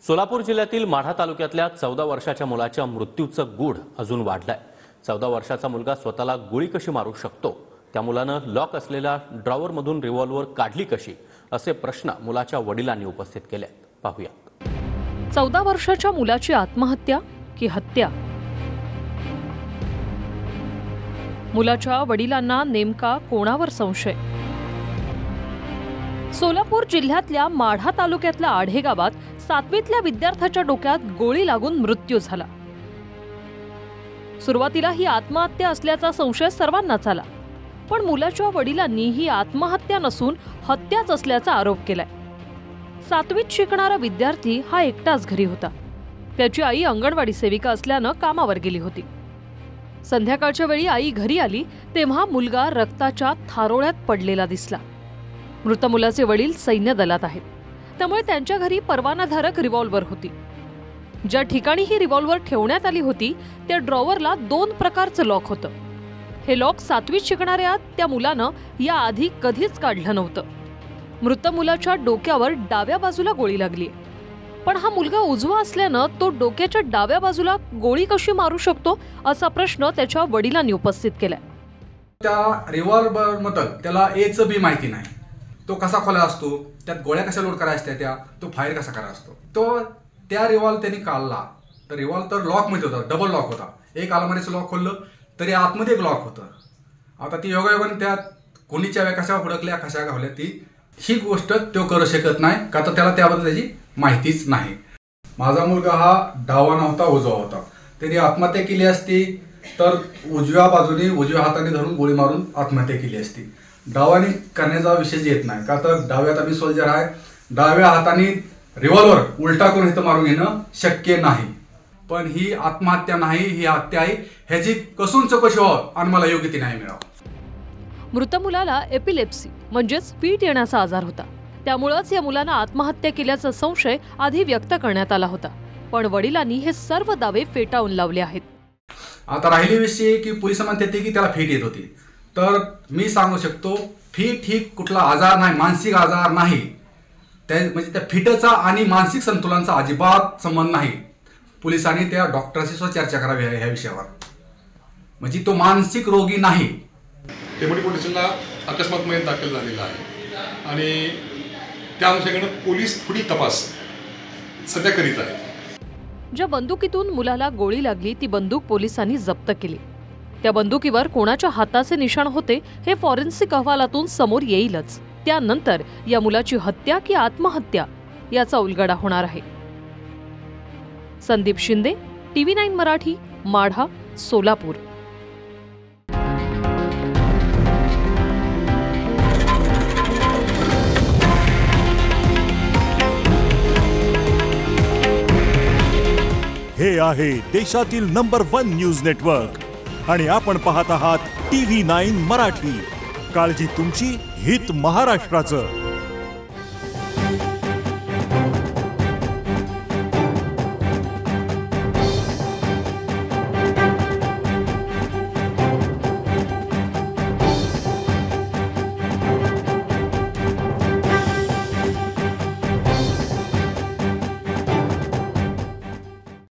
सोलापूर जिल्ह्यातील माढा तालुक्यातल्या 14 वर्षाच्या मुलाच्या मृत्यूचं गूढ अजून वाढलंय। 14 वर्षाचा मुलगा स्वतःला गोळी कशी मारू शकतो, त्या मुलानं लॉक असलेल्या ड्रॉवरमधून रिव्हॉल्वर काढली कशी, असे प्रश्न मुलाच्या वडिलांनी उपस्थित केले। पाहूया। 14 वर्षाच्या मुलाची आत्महत्या की हत्या? मुलाच्या वडिलांना नेमका कोणावर संशय? सोलापूर जिल्ह्यातल्या माढा तालुक्यातल्या आढे गावात 7वीतल्या विद्यार्थ्याच्या डोक्यात गोळी लागून मृत्यू झाला। सुरुवातीला ही आत्महत्या असल्याचा संशय सर्वांनाच आला, पण मुलाच्या वडिलांनी ही आत्महत्या नसून हत्याच असल्याचा आरोप केलाय। 7वीत शिकणारा विद्यार्थी हा एकटाच घरी होता। त्याची आई अंगणवाडी सेविका असल्यानं कामावर गेली होती। संध्याकाळच्या वेळी आई घरी आली तेव्हा मुलगा रक्ताच्या थारोळ्यात पडलेला दिसला। मृत मुलाचे वडील सैन्य दलात आहेत, त्यामुळे त्यांच्या घरी परवानाधारक रिव्हॉल्वर होती। ज्या ठिकाणी ही रिव्हॉल्वर ठेवण्यात आली होती त्या ड्रॉवरला 2 प्रकारचं लॉक होतं। हे लॉक 7वीत शिकणाऱ्या त्या मुलानं याआधी कधीच काढलं नव्हतं। मृत मुलाच्या डोक्यावर डाव्या बाजूला गोळी लागली, पण हा मुलगा उजवा असल्यानं तो डोक्याच्या डाव्या बाजूला गोळी कशी मारू शकतो असा प्रश्न त्याच्या वडिलांनी उपस्थित केलाय। त्या रिव्हॉल्वर मधलं त्याला एचं बी माहिती नाही, तो कसा खोला असतो, त्यात गोळ्या कशा लोड करायच्या त्या, तो फायर कसा करायचा असतो। तो त्या रिव्हॉल्वर त्यांनी काढला तर रिव्हॉल्वर तर लॉक मध्ये होता, डबल लॉक होता। एक अलमारीचं लॉक खोललं तरी आतमध्ये एक लॉक होतं। आता ती योगायोगाने त्यात कोणीच्या वेळा कशा हुडकल्या कशा घावल्या ही गोष्ट तो करू शकत नाही, का तर त्याला त्याबद्दल त्याची माहितीच नाही। माझा मुलगा हा डावा नव्हता, उजवा होता। त्यांनी आत्महत्या केली असती तर उजव्या बाजूने उजव्या हाताने धरून गोळी मारून आत्महत्या केली असती। डावाने करण्याचा विषय येत नाही, का तर डाव्यात आम्ही सोल्जर आहे। डाव्या हाताने रिव्हॉल्वर उलटा करून इथं मारून घेणं शक्य नाही। पण ही आत्महत्या नाही, ही हत्या आहे। ह्याची कसून चौकशी व्हावं आणि मला योग्य ती न्याय मिळावा। मृत मुलाला एपिलेप्सी म्हणजेच फिट येण्याचा आजार होता, त्यामुळेच या मुलानं आत्महत्या केल्याचा संशय आधी व्यक्त करण्यात आला होता, पण वडिलांनी हे सर्व दावे फेटाळून लावले आहेत। आता राहिली विषय की पोलिस म्हणते की त्याला फिट येत होती, तर मी सांगू शकतो फिट ही कुठला आजार नाही, मानसिक आजार नाही। म्हणजे त्या फिटचा आणि मानसिक संतुलनाचा अजिबात संबंध नाही। पोलिसांनी त्या डॉक्टरशी सुद्धा चर्चा करावी ह्या विषयावर, म्हणजे तो मानसिक रोगी नाही। टेंभुर्णी पोलीस स्टेशनला अकस्मात मध्ये दाखल झालेला आहे आणि त्या अनुषंगाने पोलीस पुढील तपास सध्या करीत आहेत। ज्या बंदुकीतून मुलाला गोळी लागली ती बंदूक पोलिसांनी जप्त केली। त्या बंदुकीवर कोणाच्या हाताचे निशाण होते हे फॉरेन्सिक अहवालातून समोर येईलच। त्यानंतर या मुलाची हत्या की आत्महत्या याचा उलगडा होणार आहे। संदीप शिंदे, TV9 मराठी, माढा, सोलापूर। हे आहे देशातील नंबर 1 न्यूज नेटवर्क आणि आपण पाहत आहात TV9 मराठी। काळजी तुमची, हित महाराष्ट्राचं।